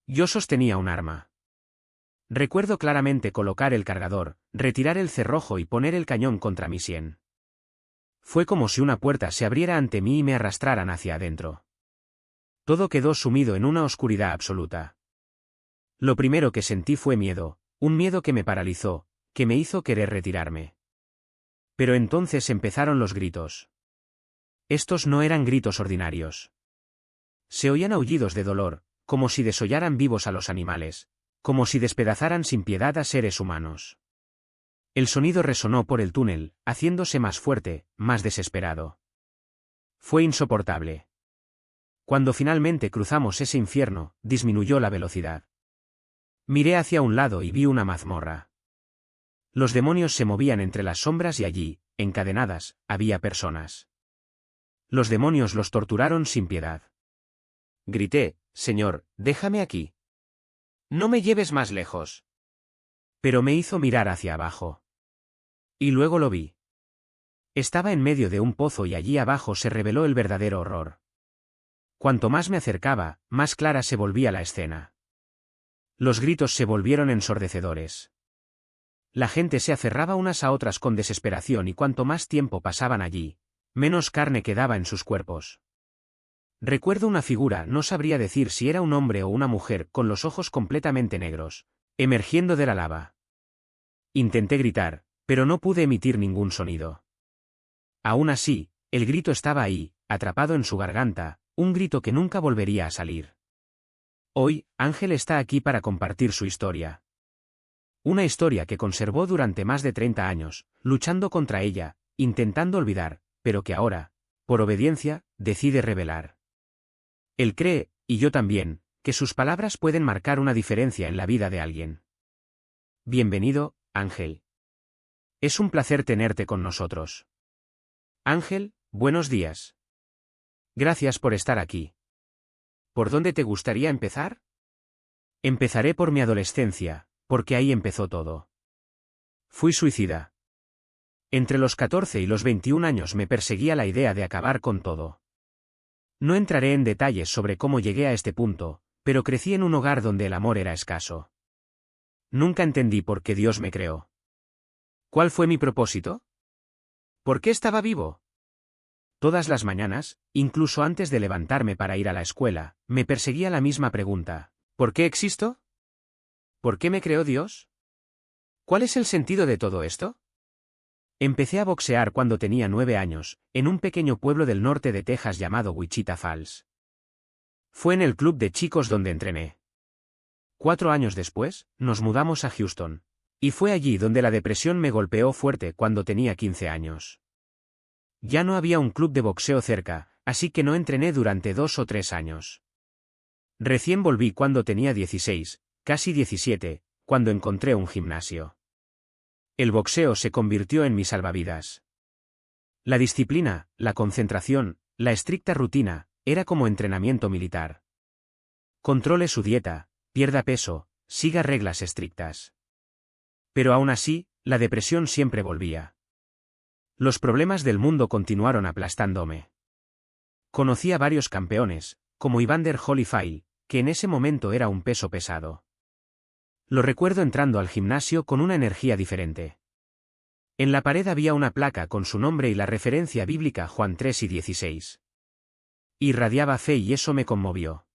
Yo sostenía un arma. Recuerdo claramente colocar el cargador, retirar el cerrojo y poner el cañón contra mi sien. Fue como si una puerta se abriera ante mí y me arrastraran hacia adentro. Todo quedó sumido en una oscuridad absoluta. Lo primero que sentí fue miedo, un miedo que me paralizó, que me hizo querer retirarme. Pero entonces empezaron los gritos. Estos no eran gritos ordinarios. Se oían aullidos de dolor, como si desollaran vivos a los animales, como si despedazaran sin piedad a seres humanos. El sonido resonó por el túnel, haciéndose más fuerte, más desesperado. Fue insoportable. Cuando finalmente cruzamos ese infierno, disminuyó la velocidad. Miré hacia un lado y vi una mazmorra. Los demonios se movían entre las sombras y allí, encadenadas, había personas. Los demonios los torturaron sin piedad. Grité, Señor, déjame aquí. No me lleves más lejos. Pero me hizo mirar hacia abajo. Y luego lo vi. Estaba en medio de un pozo y allí abajo se reveló el verdadero horror. Cuanto más me acercaba, más clara se volvía la escena. Los gritos se volvieron ensordecedores. La gente se aferraba unas a otras con desesperación y cuanto más tiempo pasaban allí, menos carne quedaba en sus cuerpos. Recuerdo una figura, no sabría decir si era un hombre o una mujer, con los ojos completamente negros, emergiendo de la lava. Intenté gritar, pero no pude emitir ningún sonido. Aún así, el grito estaba ahí, atrapado en su garganta, un grito que nunca volvería a salir. Hoy, Ángel está aquí para compartir su historia. Una historia que conservó durante más de 30 años, luchando contra ella, intentando olvidar, pero que ahora, por obediencia, decide revelar. Él cree, y yo también, que sus palabras pueden marcar una diferencia en la vida de alguien. Bienvenido, Ángel. Es un placer tenerte con nosotros. Ángel, buenos días. Gracias por estar aquí. ¿Por dónde te gustaría empezar? Empezaré por mi adolescencia, porque ahí empezó todo. Fui suicida. Entre los 14 y los 21 años me perseguía la idea de acabar con todo. No entraré en detalles sobre cómo llegué a este punto, pero crecí en un hogar donde el amor era escaso. Nunca entendí por qué Dios me creó. ¿Cuál fue mi propósito? ¿Por qué estaba vivo? Todas las mañanas, incluso antes de levantarme para ir a la escuela, me perseguía la misma pregunta: ¿por qué existo? ¿Por qué me creó Dios? ¿Cuál es el sentido de todo esto? Empecé a boxear cuando tenía 9 años, en un pequeño pueblo del norte de Texas llamado Wichita Falls. Fue en el club de chicos donde entrené. 4 años después, nos mudamos a Houston. Y fue allí donde la depresión me golpeó fuerte cuando tenía 15 años. Ya no había un club de boxeo cerca, así que no entrené durante 2 o 3 años. Recién volví cuando tenía 16, casi 17, cuando encontré un gimnasio. El boxeo se convirtió en mi salvavidas. La disciplina, la concentración, la estricta rutina, era como entrenamiento militar. Controle su dieta, pierda peso, siga reglas estrictas. Pero aún así, la depresión siempre volvía. Los problemas del mundo continuaron aplastándome. Conocí a varios campeones, como Evander Holyfield, que en ese momento era un peso pesado. Lo recuerdo entrando al gimnasio con una energía diferente. En la pared había una placa con su nombre y la referencia bíblica Juan 3:16. Irradiaba fe y eso me conmovió.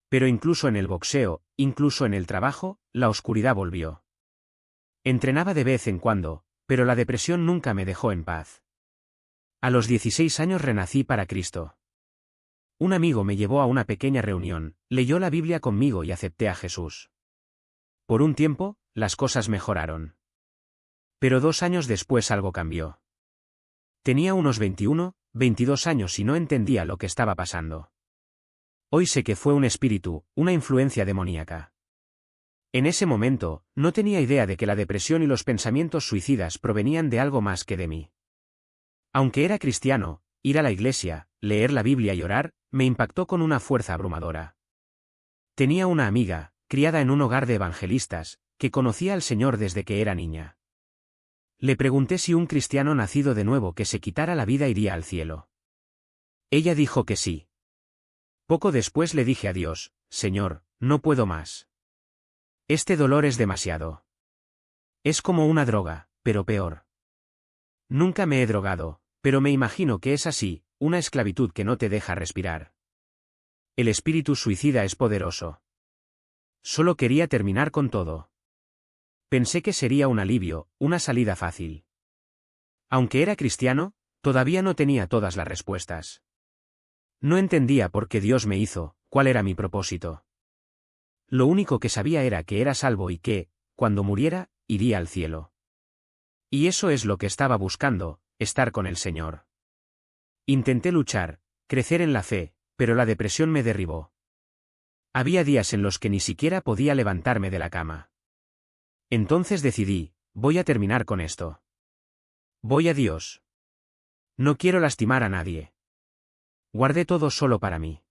Pero incluso en el boxeo, incluso en el trabajo, la oscuridad volvió. Entrenaba de vez en cuando, pero la depresión nunca me dejó en paz. A los 16 años renací para Cristo. Un amigo me llevó a una pequeña reunión, leyó la Biblia conmigo y acepté a Jesús. Por un tiempo, las cosas mejoraron. Pero 2 años después algo cambió. Tenía unos 21, 22 años y no entendía lo que estaba pasando. Hoy sé que fue un espíritu, una influencia demoníaca. En ese momento, no tenía idea de que la depresión y los pensamientos suicidas provenían de algo más que de mí. Aunque era cristiano, ir a la iglesia, leer la Biblia y orar, me impactó con una fuerza abrumadora. Tenía una amiga, criada en un hogar de evangelistas, que conocía al Señor desde que era niña. Le pregunté si un cristiano nacido de nuevo que se quitara la vida iría al cielo. Ella dijo que sí. Poco después le dije a Dios: Señor, no puedo más. Este dolor es demasiado. Es como una droga, pero peor. Nunca me he drogado, pero me imagino que es así, una esclavitud que no te deja respirar. El espíritu suicida es poderoso. Solo quería terminar con todo. Pensé que sería un alivio, una salida fácil. Aunque era cristiano, todavía no tenía todas las respuestas. No entendía por qué Dios me hizo, cuál era mi propósito. Lo único que sabía era que era salvo y que, cuando muriera, iría al cielo. Y eso es lo que estaba buscando, estar con el Señor. Intenté luchar, crecer en la fe, pero la depresión me derribó. Había días en los que ni siquiera podía levantarme de la cama. Entonces decidí, voy a terminar con esto. Voy a Dios. No quiero lastimar a nadie. Guardé todo solo para mí.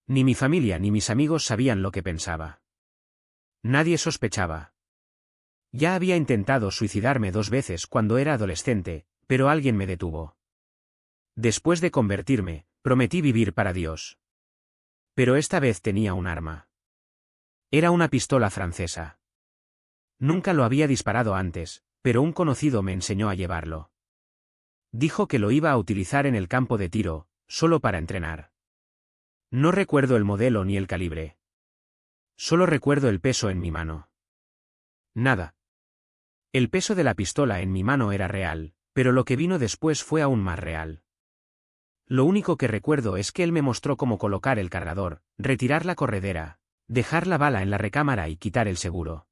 Ni mi familia ni mis amigos sabían lo que pensaba. Nadie sospechaba. Ya había intentado suicidarme 2 veces cuando era adolescente, pero alguien me detuvo. Después de convertirme, prometí vivir para Dios. Pero esta vez tenía un arma. Era una pistola francesa. Nunca lo había disparado antes, pero un conocido me enseñó a llevarlo. Dijo que lo iba a utilizar en el campo de tiro, solo para entrenar. No recuerdo el modelo ni el calibre. Solo recuerdo el peso en mi mano. Nada. El peso de la pistola en mi mano era real, pero lo que vino después fue aún más real. Lo único que recuerdo es que él me mostró cómo colocar el cargador, retirar la corredera, dejar la bala en la recámara y quitar el seguro.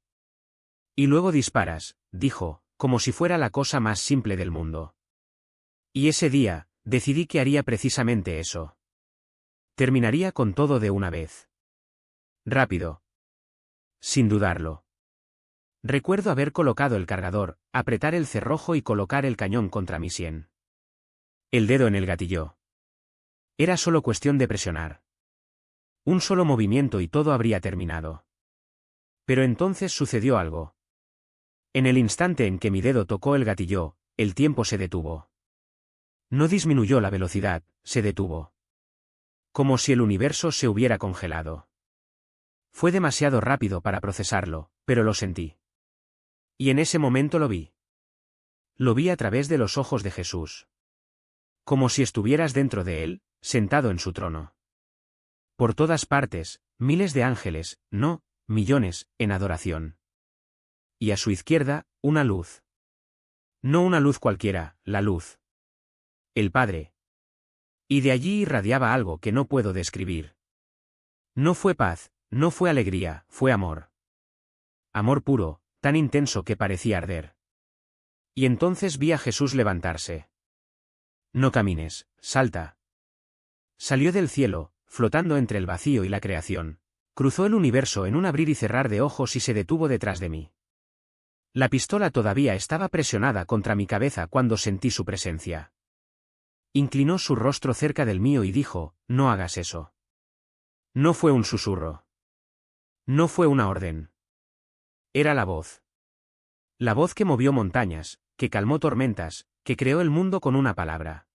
Y luego disparas, dijo, como si fuera la cosa más simple del mundo. Y ese día, decidí que haría precisamente eso. Terminaría con todo de una vez. Rápido. Sin dudarlo. Recuerdo haber colocado el cargador, apretar el cerrojo y colocar el cañón contra mi sien. El dedo en el gatillo. Era solo cuestión de presionar. Un solo movimiento y todo habría terminado. Pero entonces sucedió algo. En el instante en que mi dedo tocó el gatillo, el tiempo se detuvo. No disminuyó la velocidad, se detuvo. Como si el universo se hubiera congelado. Fue demasiado rápido para procesarlo, pero lo sentí. Y en ese momento lo vi. Lo vi a través de los ojos de Jesús. Como si estuvieras dentro de él, sentado en su trono. Por todas partes, miles de ángeles, no, millones, en adoración. Y a su izquierda, una luz. No una luz cualquiera, la luz. El Padre. Y de allí irradiaba algo que no puedo describir. No fue paz, no fue alegría, fue amor. Amor puro, tan intenso que parecía arder. Y entonces vi a Jesús levantarse. No camines, salta. Salió del cielo, flotando entre el vacío y la creación. Cruzó el universo en un abrir y cerrar de ojos y se detuvo detrás de mí. La pistola todavía estaba presionada contra mi cabeza cuando sentí su presencia. Inclinó su rostro cerca del mío y dijo, no hagas eso. No fue un susurro. No fue una orden. Era la voz. La voz que movió montañas, que calmó tormentas, que creó el mundo con una palabra.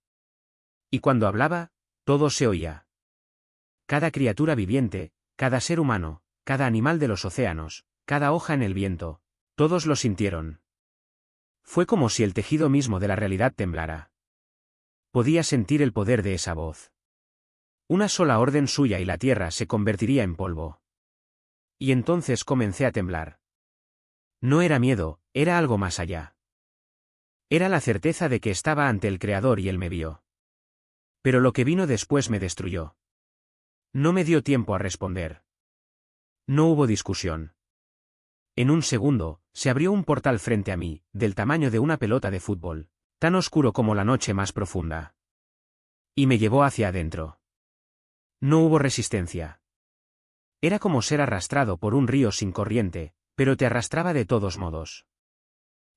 Y cuando hablaba, todo se oía. Cada criatura viviente, cada ser humano, cada animal de los océanos, cada hoja en el viento, todos lo sintieron. Fue como si el tejido mismo de la realidad temblara. Podía sentir el poder de esa voz. Una sola orden suya y la tierra se convertiría en polvo. Y entonces comencé a temblar. No era miedo, era algo más allá. Era la certeza de que estaba ante el Creador y él me vio. Pero lo que vino después me destruyó. No me dio tiempo a responder. No hubo discusión. En un segundo, se abrió un portal frente a mí, del tamaño de una pelota de fútbol, tan oscuro como la noche más profunda. Y me llevó hacia adentro. No hubo resistencia. Era como ser arrastrado por un río sin corriente, pero te arrastraba de todos modos.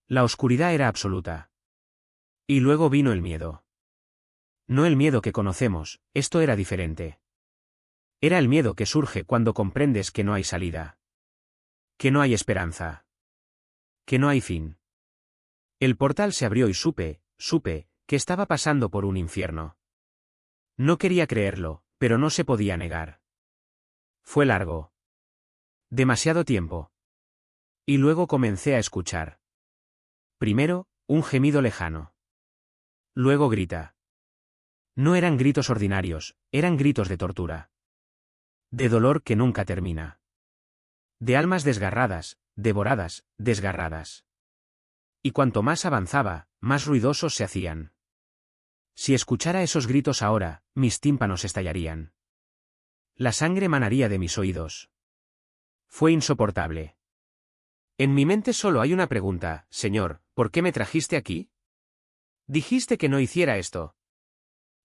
La oscuridad era absoluta. Y luego vino el miedo. No el miedo que conocemos, esto era diferente. Era el miedo que surge cuando comprendes que no hay salida. Que no hay esperanza. Que no hay fin. El portal se abrió y supe, que estaba pasando por un infierno. No quería creerlo, pero no se podía negar. Fue largo. Demasiado tiempo. Y luego comencé a escuchar. Primero, un gemido lejano. Luego grita. No eran gritos ordinarios, eran gritos de tortura. De dolor que nunca termina. De almas desgarradas, devoradas, desgarradas. Y cuanto más avanzaba, más ruidosos se hacían. Si escuchara esos gritos ahora, mis tímpanos estallarían. La sangre manaría de mis oídos. Fue insoportable. En mi mente solo hay una pregunta: Señor, ¿por qué me trajiste aquí? Dijiste que no hiciera esto.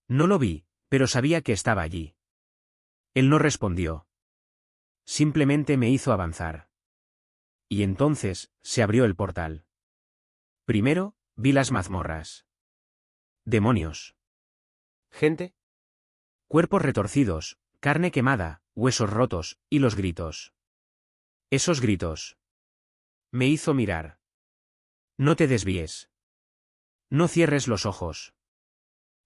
No lo vi, pero sabía que estaba allí. Él no respondió. Simplemente me hizo avanzar. Y entonces, se abrió el portal. Primero, vi las mazmorras. Demonios. Gente. Cuerpos retorcidos, carne quemada, huesos rotos, y los gritos. Esos gritos. Me hizo mirar. No te desvíes. No cierres los ojos.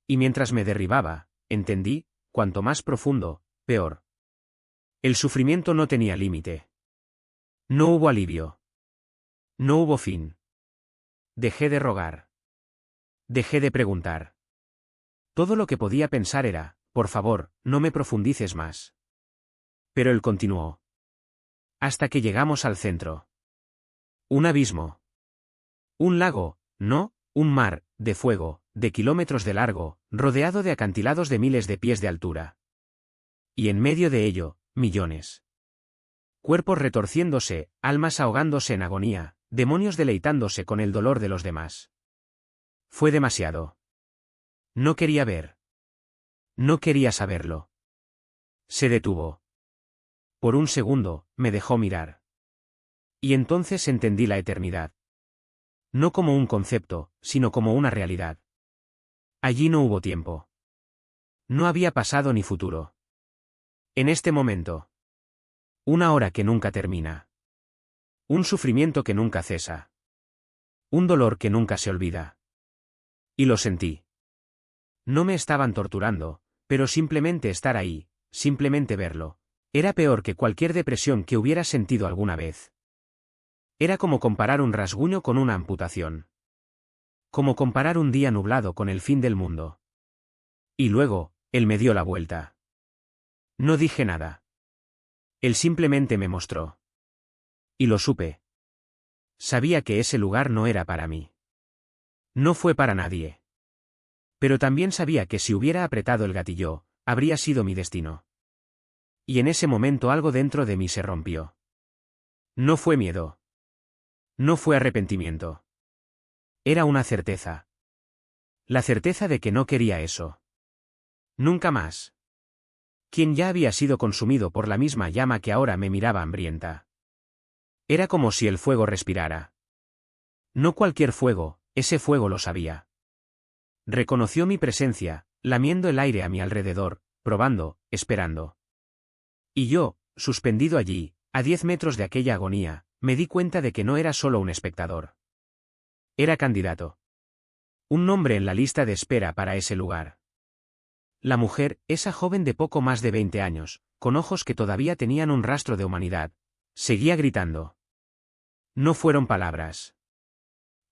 Y mientras me derribaba, entendí, cuanto más profundo, peor. El sufrimiento no tenía límite. No hubo alivio. No hubo fin. Dejé de rogar. Dejé de preguntar. Todo lo que podía pensar era: por favor, no me profundices más. Pero él continuó. Hasta que llegamos al centro. Un abismo. Un lago, no, un mar, de fuego, de kilómetros de largo, rodeado de acantilados de miles de pies de altura. Y en medio de ello, millones. Cuerpos retorciéndose, almas ahogándose en agonía, demonios deleitándose con el dolor de los demás. Fue demasiado. No quería ver. No quería saberlo. Se detuvo. Por un segundo, me dejó mirar. Y entonces entendí la eternidad. No como un concepto, sino como una realidad. Allí no hubo tiempo. No había pasado ni futuro. En este momento. Una hora que nunca termina. Un sufrimiento que nunca cesa. Un dolor que nunca se olvida. Y lo sentí. No me estaban torturando, pero simplemente estar ahí, simplemente verlo, era peor que cualquier depresión que hubiera sentido alguna vez. Era como comparar un rasguño con una amputación. Como comparar un día nublado con el fin del mundo. Y luego, él me dio la vuelta. No dije nada. Él simplemente me mostró. Y lo supe. Sabía que ese lugar no era para mí. No fue para nadie. Pero también sabía que si hubiera apretado el gatillo, habría sido mi destino. Y en ese momento algo dentro de mí se rompió. No fue miedo. No fue arrepentimiento. Era una certeza. La certeza de que no quería eso. Nunca más. Quien ya había sido consumido por la misma llama que ahora me miraba hambrienta. Era como si el fuego respirara. No cualquier fuego, ese fuego lo sabía. Reconoció mi presencia, lamiendo el aire a mi alrededor, probando, esperando. Y yo, suspendido allí, a 10 metros de aquella agonía, me di cuenta de que no era solo un espectador. Era candidato. Un nombre en la lista de espera para ese lugar. La mujer, esa joven de poco más de 20 años, con ojos que todavía tenían un rastro de humanidad, seguía gritando. No fueron palabras.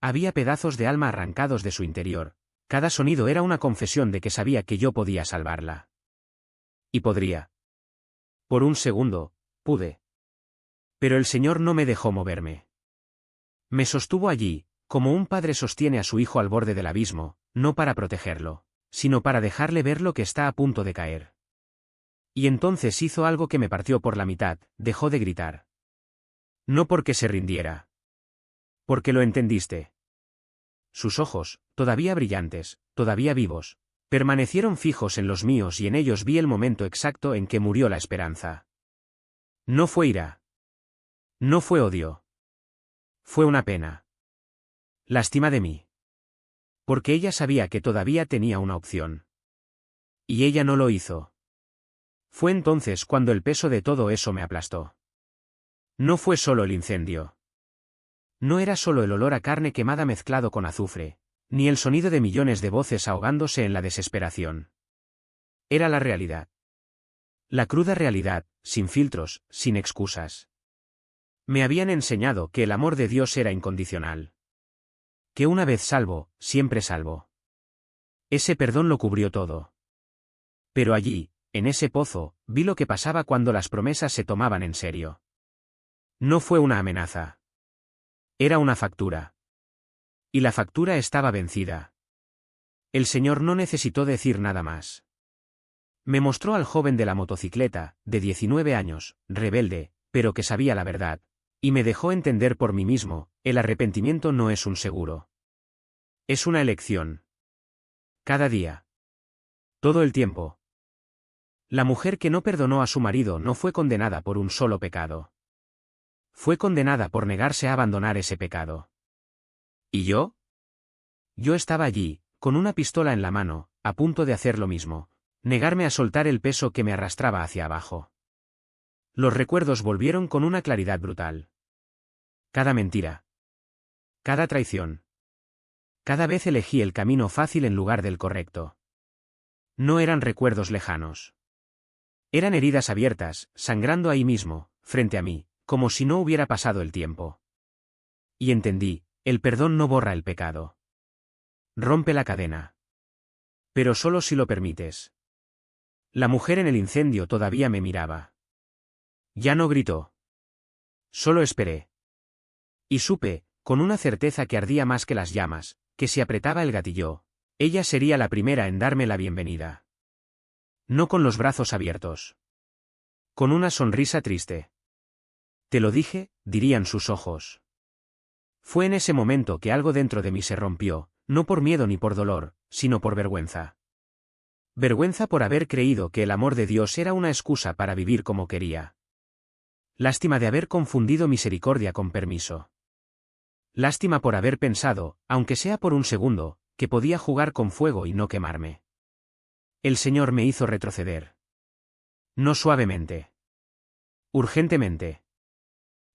Había pedazos de alma arrancados de su interior. Cada sonido era una confesión de que sabía que yo podía salvarla. Y podría. Por un segundo, pude. Pero el Señor no me dejó moverme. Me sostuvo allí, como un padre sostiene a su hijo al borde del abismo, no para protegerlo, sino para dejarle ver lo que está a punto de caer. Y entonces hizo algo que me partió por la mitad: dejó de gritar. No porque se rindiera. Porque lo entendiste. Sus ojos, todavía brillantes, todavía vivos, permanecieron fijos en los míos y en ellos vi el momento exacto en que murió la esperanza. No fue ira. No fue odio. Fue una pena. Lástima de mí. Porque ella sabía que todavía tenía una opción. Y ella no lo hizo. Fue entonces cuando el peso de todo eso me aplastó. No fue solo el incendio. No era solo el olor a carne quemada mezclado con azufre, ni el sonido de millones de voces ahogándose en la desesperación. Era la realidad. La cruda realidad, sin filtros, sin excusas. Me habían enseñado que el amor de Dios era incondicional. Que una vez salvo, siempre salvo. Ese perdón lo cubrió todo. Pero allí, en ese pozo, vi lo que pasaba cuando las promesas se tomaban en serio. No fue una amenaza. Era una factura. Y la factura estaba vencida. El Señor no necesitó decir nada más. Me mostró al joven de la motocicleta, de 19 años, rebelde, pero que sabía la verdad, y me dejó entender por mí mismo, el arrepentimiento no es un seguro. Es una elección. Cada día. Todo el tiempo. La mujer que no perdonó a su marido no fue condenada por un solo pecado. Fue condenada por negarse a abandonar ese pecado. ¿Y yo? Yo estaba allí, con una pistola en la mano, a punto de hacer lo mismo, negarme a soltar el peso que me arrastraba hacia abajo. Los recuerdos volvieron con una claridad brutal. Cada mentira. Cada traición. Cada vez elegí el camino fácil en lugar del correcto. No eran recuerdos lejanos. Eran heridas abiertas, sangrando ahí mismo, frente a mí, como si no hubiera pasado el tiempo. Y entendí, el perdón no borra el pecado. Rompe la cadena. Pero solo si lo permites. La mujer en el incendio todavía me miraba. Ya no gritó. Solo esperé. Y supe, con una certeza que ardía más que las llamas, que si apretaba el gatillo, ella sería la primera en darme la bienvenida. No con los brazos abiertos. Con una sonrisa triste. Te lo dije, dirían sus ojos. Fue en ese momento que algo dentro de mí se rompió, no por miedo ni por dolor, sino por vergüenza. Vergüenza por haber creído que el amor de Dios era una excusa para vivir como quería. Lástima de haber confundido misericordia con permiso. Lástima por haber pensado, aunque sea por un segundo, que podía jugar con fuego y no quemarme. El Señor me hizo retroceder. No suavemente. Urgentemente.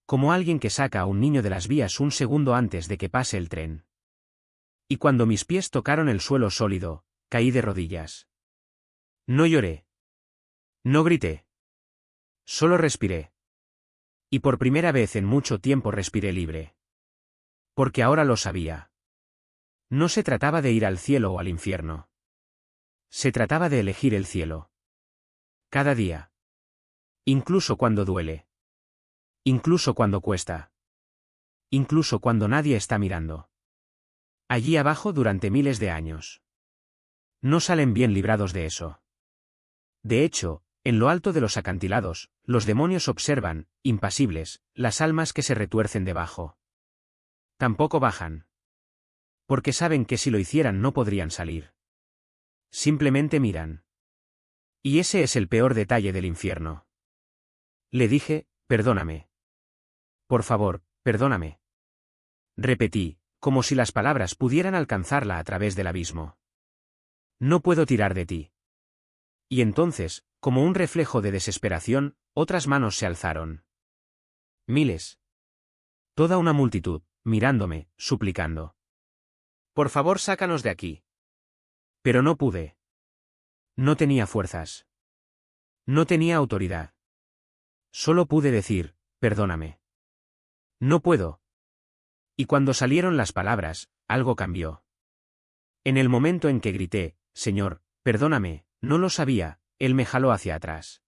Como alguien que saca a un niño de las vías un segundo antes de que pase el tren. Y cuando mis pies tocaron el suelo sólido, caí de rodillas. No lloré. No grité. Solo respiré. Y por primera vez en mucho tiempo respiré libre. Porque ahora lo sabía. No se trataba de ir al cielo o al infierno. Se trataba de elegir el cielo. Cada día. Incluso cuando duele. Incluso cuando cuesta. Incluso cuando nadie está mirando. Allí abajo durante miles de años. No salen bien librados de eso. De hecho, en lo alto de los acantilados, los demonios observan, impasibles, las almas que se retuercen debajo. Tampoco bajan. Porque saben que si lo hicieran no podrían salir. Simplemente miran. Y ese es el peor detalle del infierno. Le dije, perdóname. Por favor, perdóname. Repetí, como si las palabras pudieran alcanzarla a través del abismo. No puedo tirar de ti. Y entonces, como un reflejo de desesperación, otras manos se alzaron. Miles. Toda una multitud, mirándome, suplicando. Por favor, sácanos de aquí. Pero no pude. No tenía fuerzas. No tenía autoridad. Solo pude decir, perdóname. No puedo. Y cuando salieron las palabras, algo cambió. En el momento en que grité, Señor, perdóname, no lo sabía, Él me jaló hacia atrás.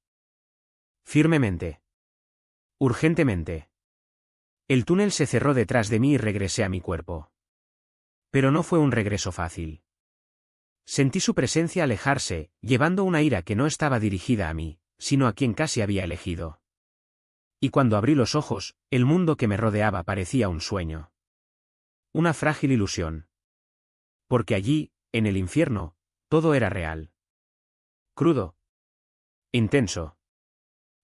Firmemente. Urgentemente. El túnel se cerró detrás de mí y regresé a mi cuerpo. Pero no fue un regreso fácil. Sentí su presencia alejarse, llevando una ira que no estaba dirigida a mí, sino a quien casi había elegido. Y cuando abrí los ojos, el mundo que me rodeaba parecía un sueño. Una frágil ilusión. Porque allí, en el infierno, todo era real. Crudo. Intenso.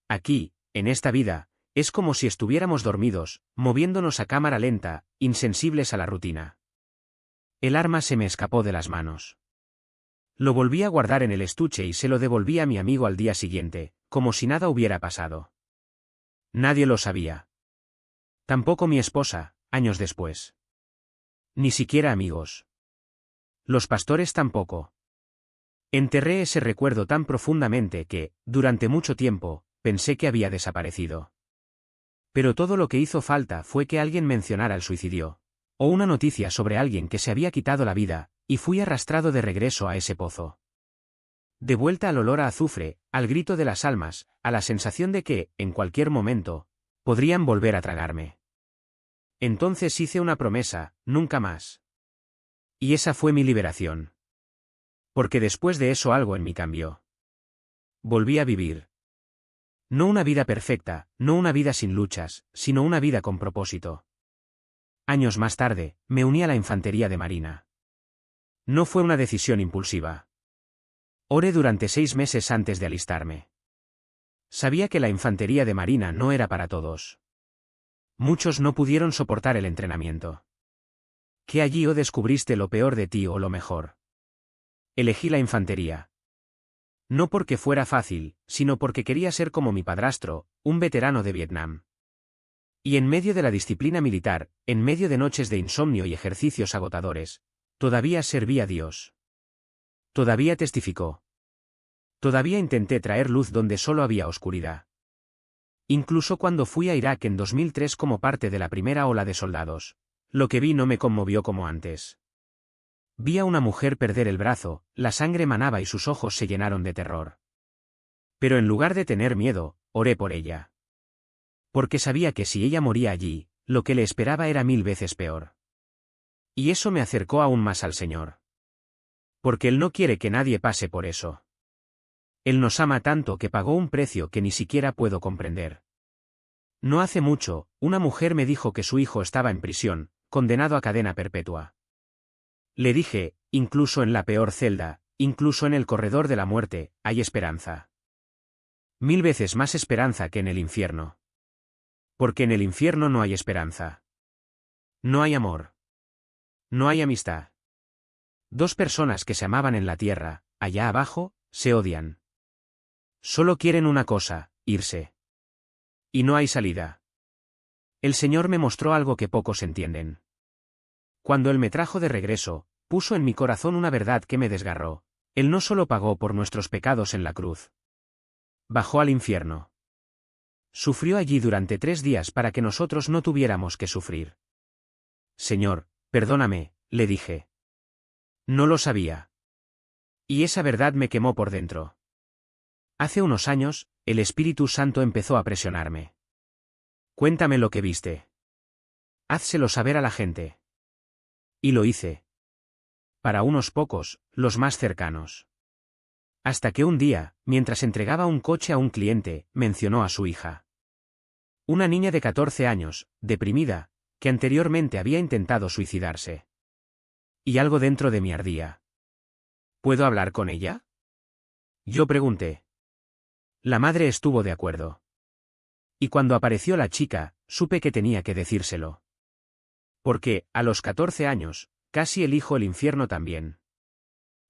Aquí, en esta vida, es como si estuviéramos dormidos, moviéndonos a cámara lenta, insensibles a la rutina. El arma se me escapó de las manos. Lo volví a guardar en el estuche y se lo devolví a mi amigo al día siguiente, como si nada hubiera pasado. Nadie lo sabía. Tampoco mi esposa, años después. Ni siquiera amigos. Los pastores tampoco. Enterré ese recuerdo tan profundamente que, durante mucho tiempo, pensé que había desaparecido. Pero todo lo que hizo falta fue que alguien mencionara el suicidio. O una noticia sobre alguien que se había quitado la vida, y fui arrastrado de regreso a ese pozo. De vuelta al olor a azufre, al grito de las almas, a la sensación de que, en cualquier momento, podrían volver a tragarme. Entonces hice una promesa, nunca más. Y esa fue mi liberación. Porque después de eso algo en mí cambió. Volví a vivir. No una vida perfecta, no una vida sin luchas, sino una vida con propósito. Años más tarde, me uní a la infantería de marina. No fue una decisión impulsiva. Oré durante 6 meses antes de alistarme. Sabía que la infantería de marina no era para todos. Muchos no pudieron soportar el entrenamiento. ¿Que allí o descubriste lo peor de ti o lo mejor? Elegí la infantería. No porque fuera fácil, sino porque quería ser como mi padrastro, un veterano de Vietnam. Y en medio de la disciplina militar, en medio de noches de insomnio y ejercicios agotadores, todavía serví a Dios. Todavía testificó. Todavía intenté traer luz donde solo había oscuridad. Incluso cuando fui a Irak en 2003 como parte de la primera ola de soldados, lo que vi no me conmovió como antes. Vi a una mujer perder el brazo, la sangre manaba y sus ojos se llenaron de terror. Pero en lugar de tener miedo, oré por ella. Porque sabía que si ella moría allí, lo que le esperaba era 1000 veces peor. Y eso me acercó aún más al Señor. Porque Él no quiere que nadie pase por eso. Él nos ama tanto que pagó un precio que ni siquiera puedo comprender. No hace mucho, una mujer me dijo que su hijo estaba en prisión, condenado a cadena perpetua. Le dije, incluso en la peor celda, incluso en el corredor de la muerte, hay esperanza. 1000 veces más esperanza que en el infierno. Porque en el infierno no hay esperanza. No hay amor. No hay amistad. 2 personas que se amaban en la tierra, allá abajo, se odian. Solo quieren una cosa, irse. Y no hay salida. El Señor me mostró algo que pocos entienden. Cuando Él me trajo de regreso, puso en mi corazón una verdad que me desgarró. Él no solo pagó por nuestros pecados en la cruz. Bajó al infierno. Sufrió allí durante 3 días para que nosotros no tuviéramos que sufrir. Señor, perdóname, le dije. No lo sabía. Y esa verdad me quemó por dentro. Hace unos años, el Espíritu Santo empezó a presionarme. Cuéntame lo que viste. Házselo saber a la gente. Y lo hice. Para unos pocos, los más cercanos. Hasta que un día, mientras entregaba un coche a un cliente, mencionó a su hija. Una niña de 14 años, deprimida, que anteriormente había intentado suicidarse. Y algo dentro de mí ardía. ¿Puedo hablar con ella? Yo pregunté. La madre estuvo de acuerdo. Y cuando apareció la chica, supe que tenía que decírselo. Porque, a los 14 años, casi elijo el infierno también.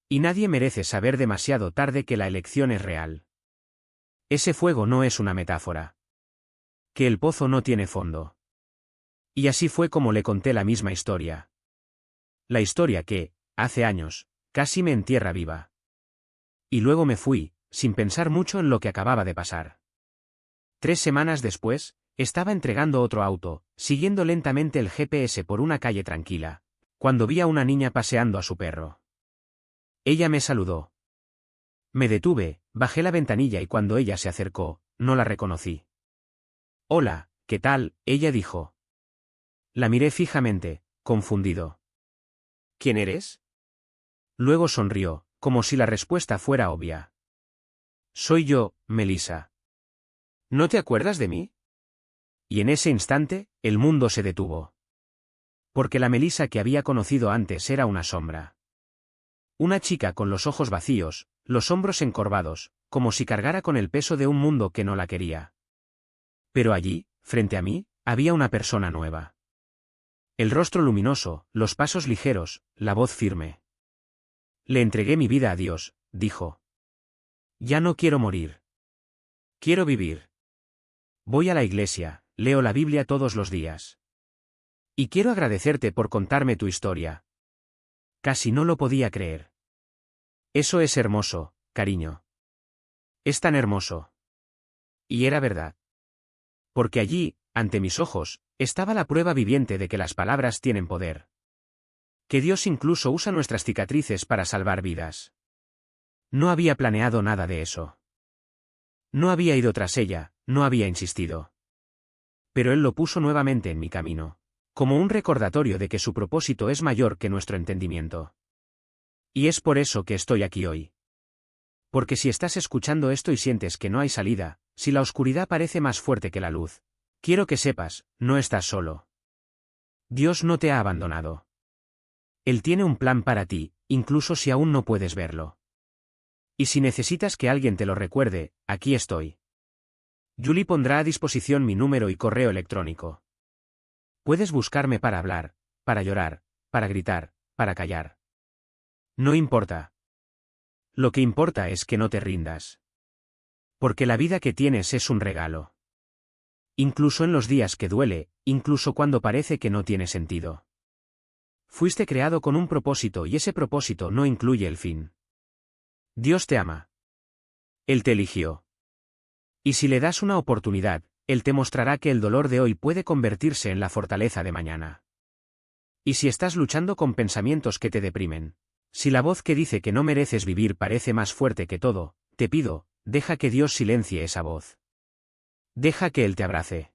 Y nadie merece saber demasiado tarde que la elección es real. Ese fuego no es una metáfora. Que el pozo no tiene fondo. Y así fue como le conté la misma historia. La historia que, hace años, casi me entierra viva. Y luego me fui, sin pensar mucho en lo que acababa de pasar. 3 semanas después, estaba entregando otro auto, siguiendo lentamente el GPS por una calle tranquila, cuando vi a una niña paseando a su perro. Ella me saludó. Me detuve, bajé la ventanilla y cuando ella se acercó, no la reconocí. Hola, ¿qué tal?, ella dijo. La miré fijamente, confundido. ¿Quién eres? Luego sonrió, como si la respuesta fuera obvia. Soy yo, Melissa. ¿No te acuerdas de mí? Y en ese instante, el mundo se detuvo. Porque la Melissa que había conocido antes era una sombra. Una chica con los ojos vacíos, los hombros encorvados, como si cargara con el peso de un mundo que no la quería. Pero allí, frente a mí, había una persona nueva. El rostro luminoso, los pasos ligeros, la voz firme. Le entregué mi vida a Dios, dijo. Ya no quiero morir. Quiero vivir. Voy a la iglesia, leo la Biblia todos los días. Y quiero agradecerte por contarme tu historia. Casi no lo podía creer. Eso es hermoso, cariño. Es tan hermoso. Y era verdad. Porque allí, ante mis ojos, estaba la prueba viviente de que las palabras tienen poder. Que Dios incluso usa nuestras cicatrices para salvar vidas. No había planeado nada de eso. No había ido tras ella, no había insistido. Pero Él lo puso nuevamente en mi camino, como un recordatorio de que su propósito es mayor que nuestro entendimiento. Y es por eso que estoy aquí hoy. Porque si estás escuchando esto y sientes que no hay salida, si la oscuridad parece más fuerte que la luz, quiero que sepas, no estás solo. Dios no te ha abandonado. Él tiene un plan para ti, incluso si aún no puedes verlo. Y si necesitas que alguien te lo recuerde, aquí estoy. Julie pondrá a disposición mi número y correo electrónico. Puedes buscarme para hablar, para llorar, para gritar, para callar. No importa. Lo que importa es que no te rindas. Porque la vida que tienes es un regalo. Incluso en los días que duele, incluso cuando parece que no tiene sentido. Fuiste creado con un propósito y ese propósito no incluye el fin. Dios te ama. Él te eligió. Y si le das una oportunidad, Él te mostrará que el dolor de hoy puede convertirse en la fortaleza de mañana. Y si estás luchando con pensamientos que te deprimen, si la voz que dice que no mereces vivir parece más fuerte que todo, te pido, deja que Dios silencie esa voz. Deja que Él te abrace.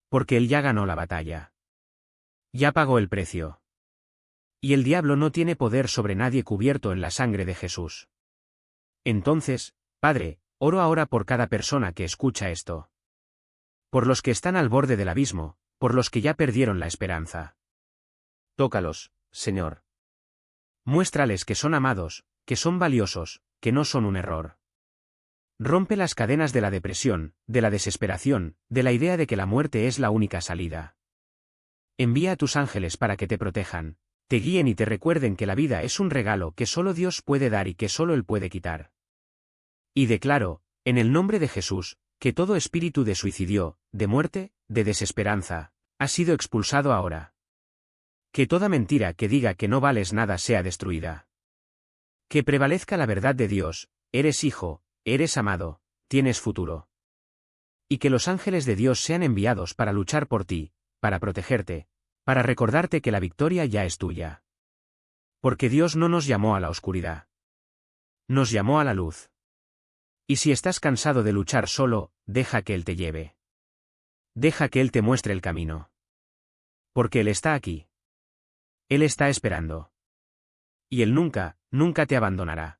Porque Él ya ganó la batalla. Ya pagó el precio. Y el diablo no tiene poder sobre nadie cubierto en la sangre de Jesús. Entonces, Padre, oro ahora por cada persona que escucha esto. Por los que están al borde del abismo, por los que ya perdieron la esperanza. Tócalos, Señor. Muéstrales que son amados, que son valiosos, que no son un error. Rompe las cadenas de la depresión, de la desesperación, de la idea de que la muerte es la única salida. Envía a tus ángeles para que te protejan, te guíen y te recuerden que la vida es un regalo que solo Dios puede dar y que solo Él puede quitar. Y declaro, en el nombre de Jesús, que todo espíritu de suicidio, de muerte, de desesperanza, ha sido expulsado ahora. Que toda mentira que diga que no vales nada sea destruida. Que prevalezca la verdad de Dios, eres hijo, eres amado, tienes futuro. Y que los ángeles de Dios sean enviados para luchar por ti, para protegerte, para recordarte que la victoria ya es tuya. Porque Dios no nos llamó a la oscuridad. Nos llamó a la luz. Y si estás cansado de luchar solo, deja que Él te lleve. Deja que Él te muestre el camino. Porque Él está aquí. Él está esperando. Y Él nunca, nunca te abandonará.